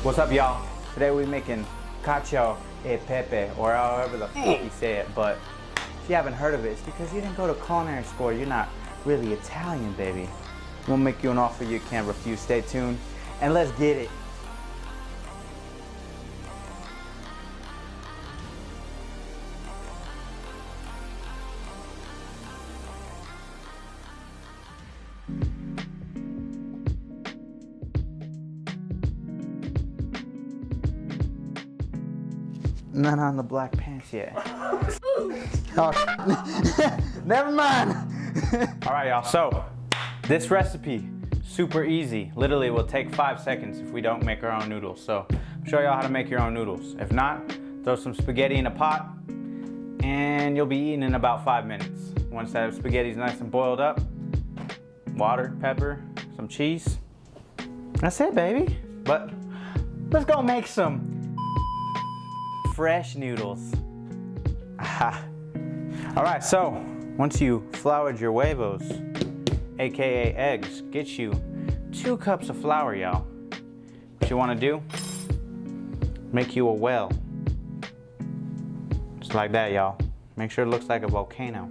What's up, y'all? Today we're making Cacio e Pepe, or however the fuck you say it, but if you haven't heard of it, it's because you didn't go to culinary school. You're not really Italian, baby. We'll make you an offer you can't refuse. Stay tuned, and let's get it. Not on the black pants yet. Oh, never mind. All right, y'all, so this recipe, super easy. Literally will take 5 seconds if we don't make our own noodles. So I'll show y'all how to make your own noodles. If not, throw some spaghetti in a pot and you'll be eating in about 5 minutes. Once that spaghetti's nice and boiled up, water, pepper, some cheese. That's it, baby. But let's go make some fresh noodles. Aha. All right, so once you floured your huevos, AKA eggs, get you 2 cups of flour, y'all. What you wanna do, make you a well. Just like that, y'all. Make sure it looks like a volcano.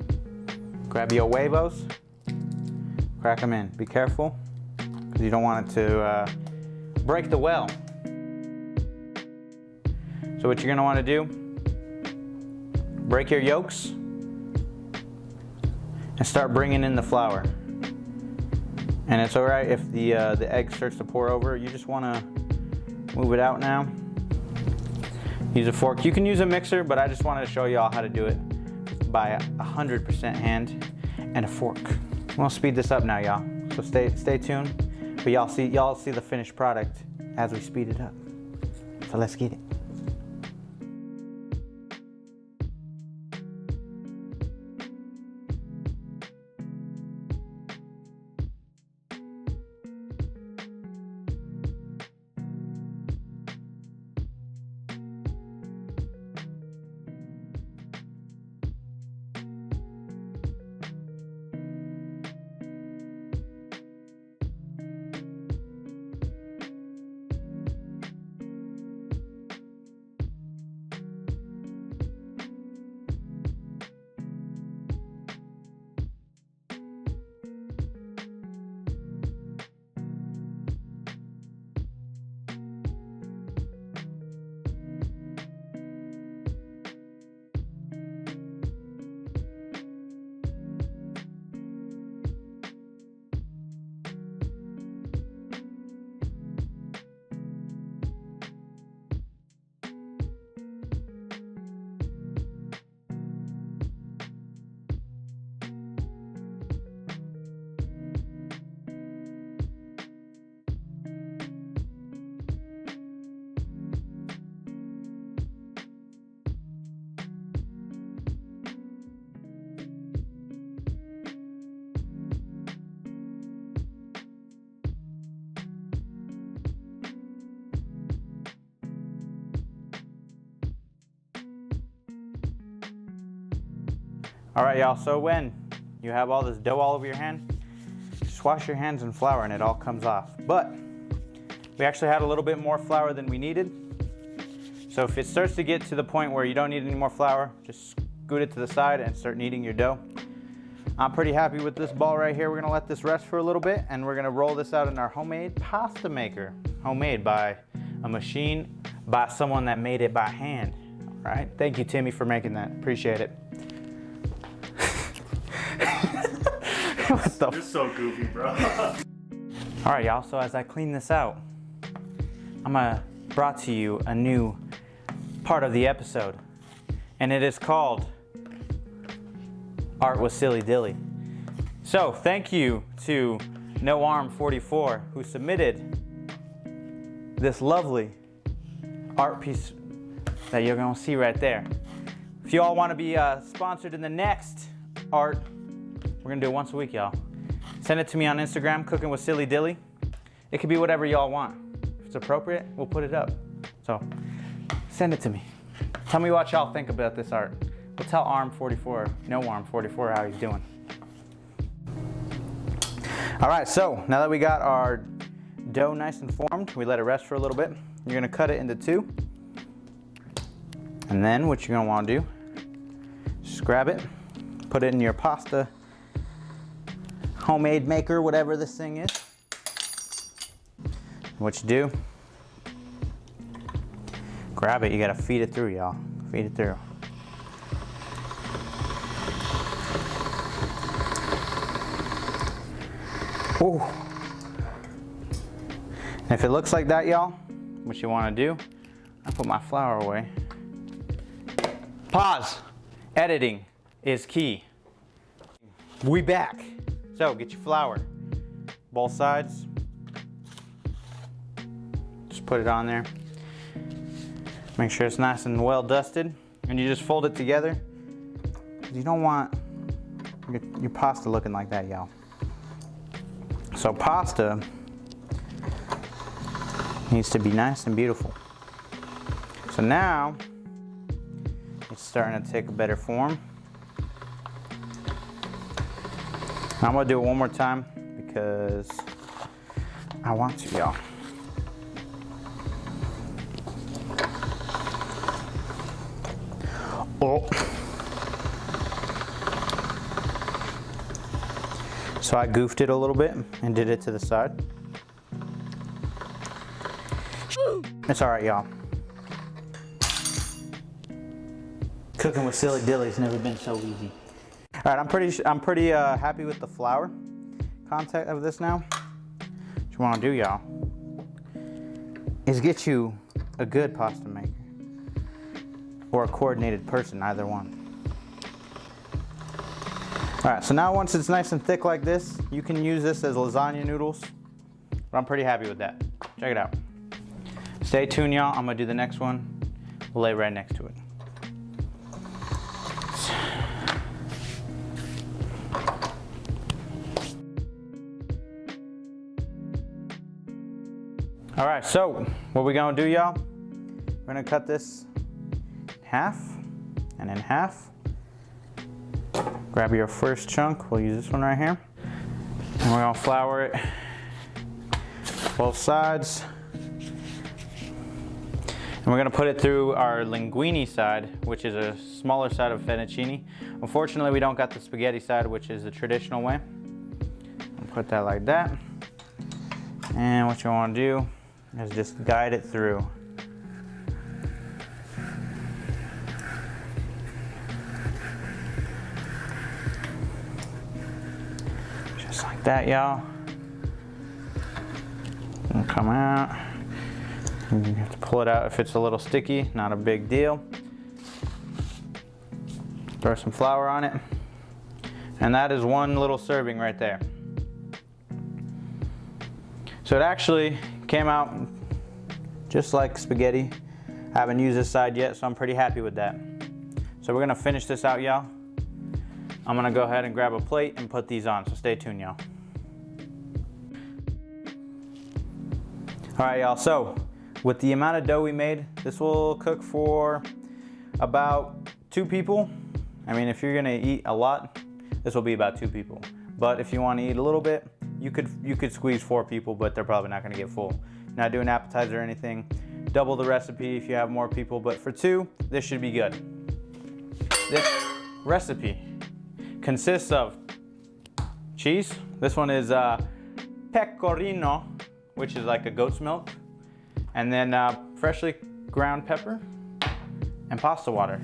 Grab your huevos, crack them in. Be careful, because you don't want it to break the well. So what you're gonna wanna do, break your yolks and start bringing in the flour. And it's all right if the egg starts to pour over. You just wanna move it out now. Use a fork. You can use a mixer, but I just wanted to show y'all how to do it by 100% hand and a fork. We'll speed this up now, y'all. So stay tuned. But y'all see the finished product as we speed it up. So let's get it. All right, y'all, so when you have all this dough all over your hand, just wash your hands in flour and it all comes off. But we actually had a little bit more flour than we needed. So if it starts to get to the point where you don't need any more flour, just scoot it to the side and start kneading your dough. I'm pretty happy with this ball right here. We're gonna let this rest for a little bit and we're gonna roll this out in our homemade pasta maker. Homemade by a machine, by someone that made it by hand. All right, thank you, Timmy, for making that. Appreciate it. What the You're so goofy, bro. All right, y'all, so as I clean this out, I'm brought to you a new part of the episode, and it is called Art with Silly Dilly. So thank you to No Arm 44 who submitted this lovely art piece that you're gonna see right there. If you all wanna be sponsored in the next art, we're gonna do it once a week, y'all. Send it to me on Instagram, Cooking with Silly Dilly. It could be whatever y'all want. If it's appropriate, we'll put it up. So send it to me. Tell me what y'all think about this art. We'll tell Arm 44, No Arm 44 how he's doing. All right, so now that we got our dough nice and formed, we let it rest for a little bit. You're gonna cut it into two. And then what you're gonna wanna do, just grab it, put it in your pasta homemade maker, whatever this thing is. What you do, grab it, you gotta feed it through, y'all. Feed it through. Ooh. And if it looks like that, y'all, what you wanna do, I put my flour away. Pause. Editing is key. We back. So get your flour, both sides. Just put it on there. Make sure it's nice and well dusted, and you just fold it together. You don't want your pasta looking like that, y'all. So pasta needs to be nice and beautiful. So now it's starting to take a better form. I'm gonna do it one more time because I want to, y'all. Oh. So I goofed it a little bit and did it to the side. It's all right, y'all. Cooking with silly Dilly's never been so easy. All right, I'm pretty happy with the flour content of this now. What you want to do, y'all, is get you a good pasta maker or a coordinated person, either one. All right, so now once it's nice and thick like this, you can use this as lasagna noodles. But I'm pretty happy with that. Check it out. Stay tuned, y'all. I'm gonna do the next one. We'll lay right next to it. All right, so what we're gonna do, y'all, we're gonna cut this in half and in half. Grab your first chunk, we'll use this one right here. And we're gonna flour it both sides. And we're gonna put it through our linguine side, which is a smaller side of fettuccine. Unfortunately, we don't got the spaghetti side, which is the traditional way. I'll put that like that. And what you wanna do is just guide it through. Just like that, y'all. And come out. And you have to pull it out if it's a little sticky, not a big deal. Throw some flour on it. And that is one little serving right there. So it actually came out just like spaghetti. I haven't used this side yet, so I'm pretty happy with that. So we're gonna finish this out, y'all. I'm gonna go ahead and grab a plate and put these on, so stay tuned, y'all. All right, y'all, so with the amount of dough we made, this will cook for about 2 people. I mean, if you're gonna eat a lot, this will be about 2 people. But if you wanna eat a little bit, you could squeeze 4 people, but they're probably not gonna get full. You're not doing appetizer or anything. Double the recipe if you have more people, but for 2, this should be good. This recipe consists of cheese. This one is pecorino, which is like a goat's milk. And then freshly ground pepper and pasta water.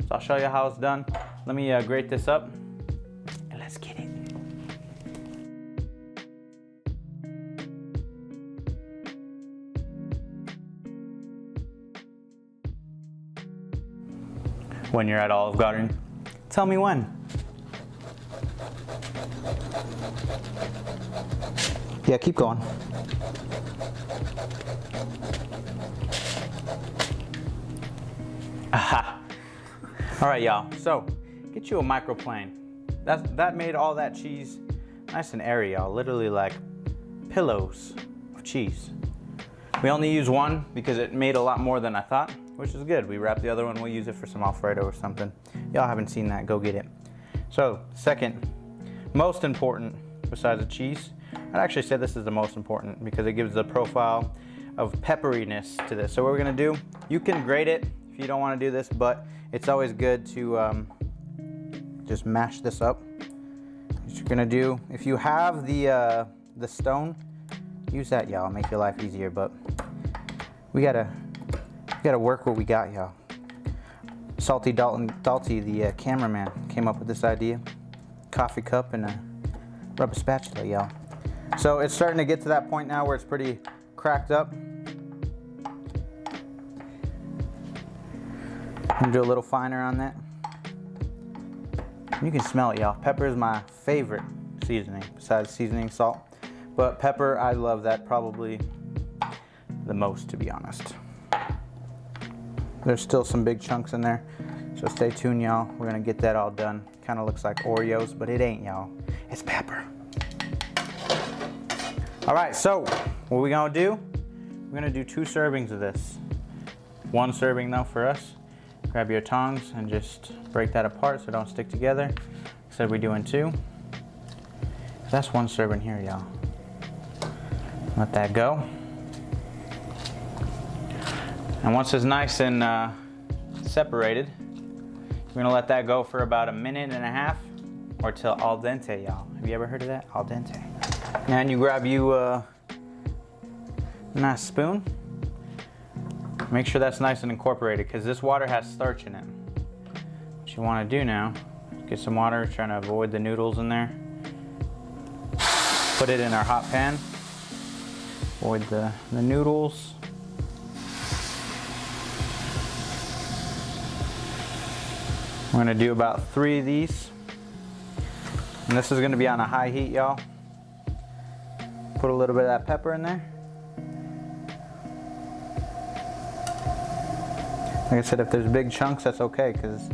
So I'll show you how it's done. Let me grate this up and let's get it. When you're at Olive Garden, tell me when. Yeah, keep going. Aha. All right, y'all, so get you a microplane. That made all that cheese nice and airy, y'all, literally like pillows of cheese. We only used one because it made a lot more than I thought, which is good. We wrapped the other one, we'll use it for some Alfredo or something. Y'all haven't seen that, go get it. So, second, most important, besides the cheese. I'd actually say this is the most important because it gives the profile of pepperiness to this. So what we're gonna do, you can grate it if you don't wanna do this, but it's always good to just mash this up. What you're gonna do, if you have the stone, use that, y'all, make your life easier, but we gotta work what we got, y'all. Salty Dalty, the cameraman, came up with this idea. Coffee cup and a rubber spatula, y'all. So it's starting to get to that point now where it's pretty cracked up. I'm gonna do a little finer on that. You can smell it, y'all. Pepper is my favorite seasoning, besides seasoning salt. But pepper, I love that probably the most, to be honest. There's still some big chunks in there, so stay tuned, y'all. We're gonna get that all done. Kind of looks like Oreos, but it ain't, y'all. It's pepper. All right, so what we gonna do? We're gonna do 2 servings of this. 1 serving though for us. Grab your tongs and just break that apart so it don't stick together. Instead we're doing 2. That's 1 serving here, y'all. Let that go. And once it's nice and separated, we're gonna let that go for about 1.5 minutes or till al dente, y'all. Have you ever heard of that? Al dente. And you grab you a nice spoon. Make sure that's nice and incorporated because this water has starch in it. What you wanna do now, get some water, trying to avoid the noodles in there. Put it in our hot pan. Avoid the noodles. We're gonna do about 3 of these. And this is gonna be on a high heat, y'all. Put a little bit of that pepper in there. Like I said, if there's big chunks, that's okay, because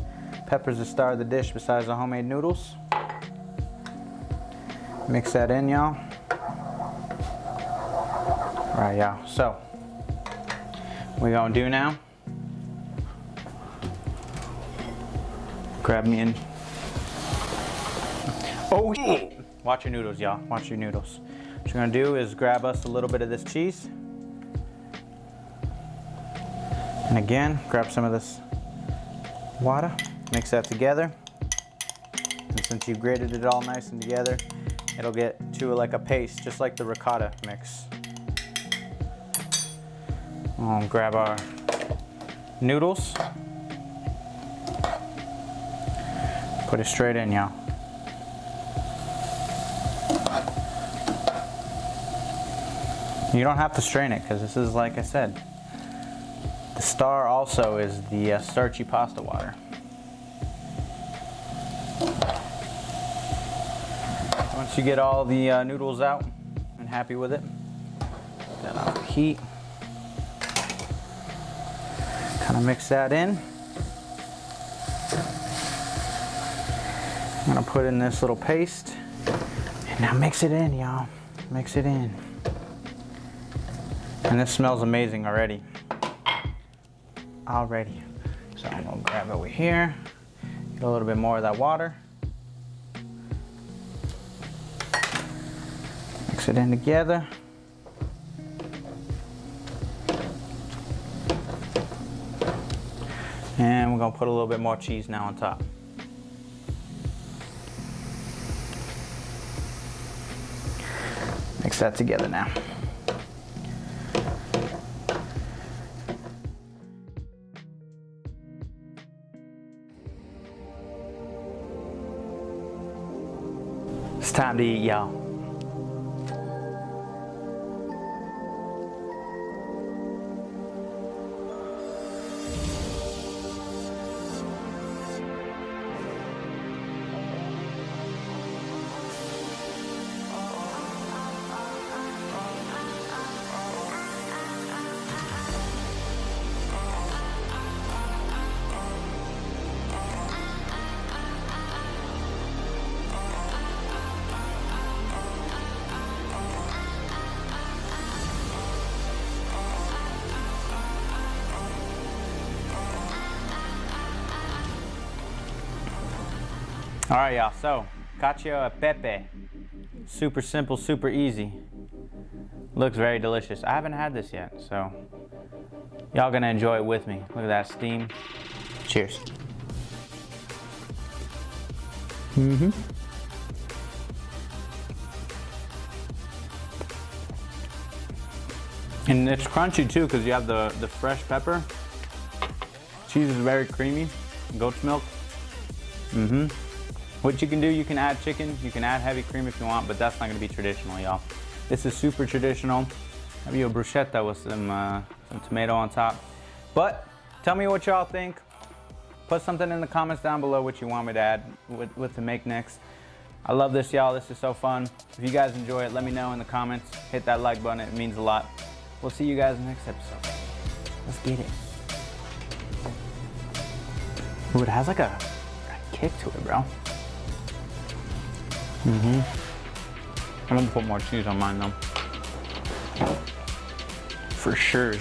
pepper's the star of the dish besides the homemade noodles. Mix that in, y'all. All right, y'all, so what we're gonna do now, grab me in. Oh, watch your noodles, y'all. Watch your noodles. What you're gonna do is grab us a little bit of this cheese. And again, grab some of this water. Mix that together. And since you've grated it all nice and together, it'll get to like a paste, just like the ricotta mix. We'll grab our noodles. Put it straight in, y'all. You don't have to strain it because this is, like I said, the star also is the starchy pasta water. Once you get all the noodles out and happy with it, get off the heat. Kind of mix that in. I'm gonna put in this little paste. And now mix it in, y'all. Mix it in. And this smells amazing already. So I'm gonna grab over here, get a little bit more of that water. Mix it in together. And we're gonna put a little bit more cheese now on top. Mix that together now. It's time to eat, y'all. All right, y'all, so Cacio and Pepe Super simple, super easy. Looks very delicious. I haven't had this yet, so y'all gonna enjoy it with me. Look at that steam. Cheers. And it's crunchy too because you have the fresh pepper. Cheese is very creamy. Goat's milk. What you can do, you can add chicken, you can add heavy cream if you want, but that's not gonna be traditional, y'all. This is super traditional. Have you a bruschetta with some tomato on top. But tell me what y'all think. Put something in the comments down below what you want me to add, what to make next. I love this, y'all. This is so fun. If you guys enjoy it, let me know in the comments. Hit that like button, it means a lot. We'll see you guys in the next episode. Let's get it. Ooh, it has like a kick to it, bro. I'm gonna put more cheese on mine though. For sure.